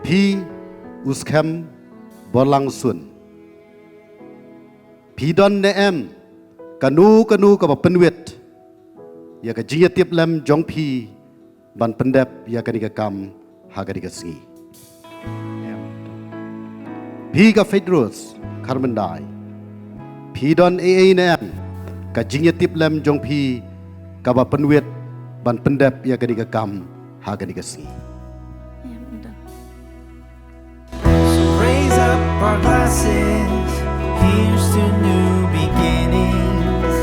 Faithrose Skhem Nongstoin Pidon ne em kanu ka penwet ya ka jinga tiap lem jong pi ban pendep ya ka kam ha ka singi ka Faithrose Skhem Pidon ne em ka jinga tiap lem jong pi ka ba penwet ban pendep ya ka kam ha ka singi. Raise up our glasses, here's to new beginnings.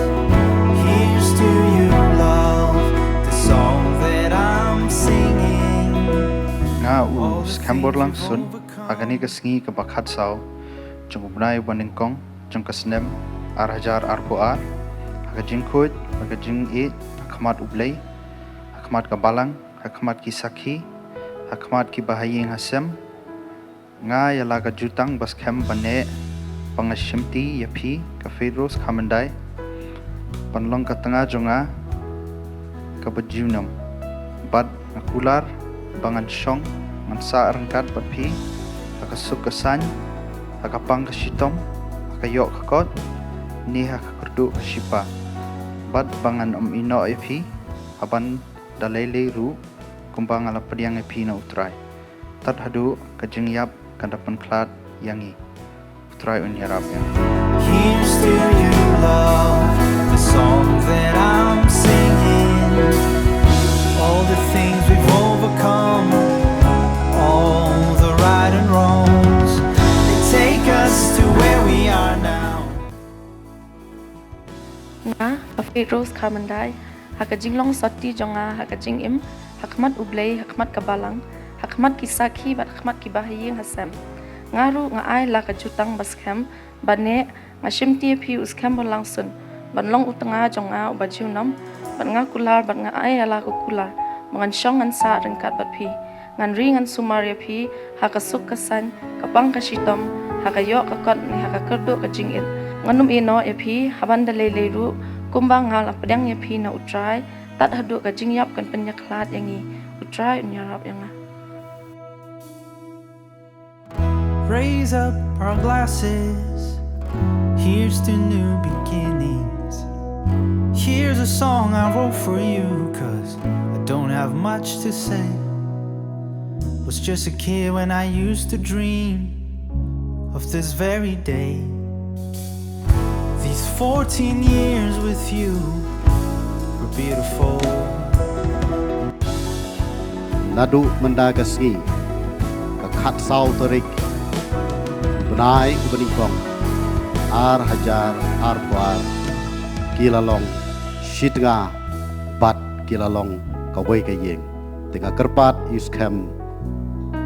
Here's to you, love, the song that I'm singing. Nga Skhem Nongstoin agani ka singi ka bakhat saw jung bunai baningkong jung kasnem arhajar arpoar aga jingkhut aga jing e khmat ublei khmat ka balang khmat ki sakhi khmat ki bahaying hasem nga yala ka jutang Skhem bane pangashimti yapi ka Faithrose Skhem panlong ka tanga jonga ka bajunam bad akular bangan syong mansa rangkat bapi akasuk kasan akapang kasitom akayok kakot ni akakurdu shipa bad bangan ino yapi aban dalele ru kumbang ala padiang yapi na utrai tat hadu kajing yap kandapan klat yangi utrai unyarap yang. Here's to you, love, the song that I'm singing. All the things we've overcome, all the right and wrongs, they take us to where we are now. Nga Faithrose Skhem hakajing long soti jonga hakajing im hakmat ublei hakmat kabalang hakmat kisaki bat hakmat kibahiying hasem ngaru nga ai la kajutang Skhem bane ngashimti Faithrose Skhem Nongstoin banlong utanga jonga ubajunam ban nga kular ban nga ai ala ko kula mangan syong ngan sa rengkat bat pi ngan ri ngan sumaria pi hakasuk kasan kapang kasitom hakayo kakot ni hakakerdo kajing it nganum ino epi haban dalele ru kumbang ngal apdang yapi na utrai tat hadu kajing yap kan penyaklat yangi utrai unyarap yanga. Raise up our glasses, here's to new beginnings. Here's a song I wrote for you, cause I don't have much to say. Was just a kid when I used to dream of this very day. These 14 years with you were beautiful. Nadu mendagasgi ka khat saw tarik bunai ubaningkong ar hajar ar kwar kilalong shitnga bat kilalong kawai kayeng tengah kerpat Skhem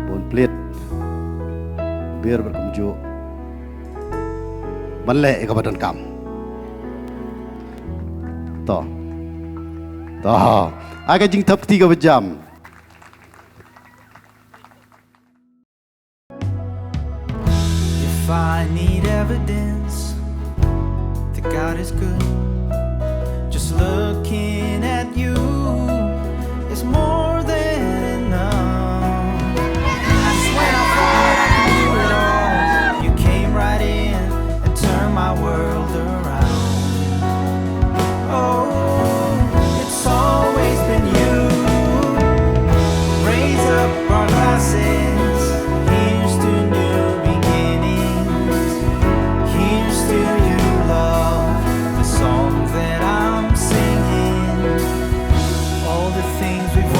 bon plit bir berkumju manle ka badan kam to aga jing thap ti ka bajam. If I need evidence that God is good, just looking at you is more than enough. That's when I thought I could do it all. You came right in and turned my world around. Oh, it's always been you. Raise up our glasses, here's to new beginnings. Here's to you, love, the song that I'm singing. All the things we've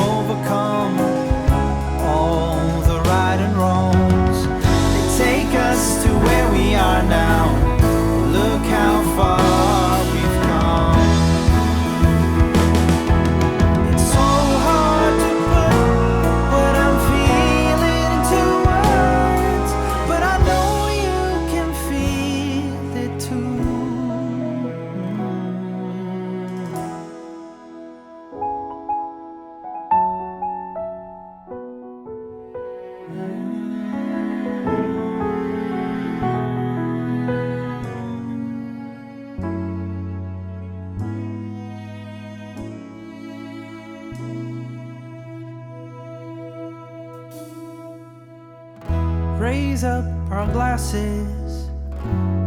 raise up our glasses.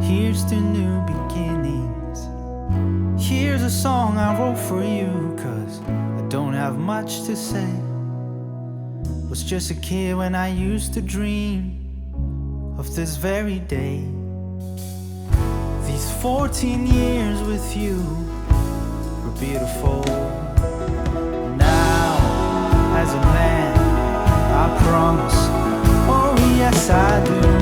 Here's to new beginnings. Here's a song I wrote for you, 'cause I don't have much to say. Was just a kid when I used to dream of this very day. These 14 years with you were beautiful. Now, as a man, I promise, oh yes I do.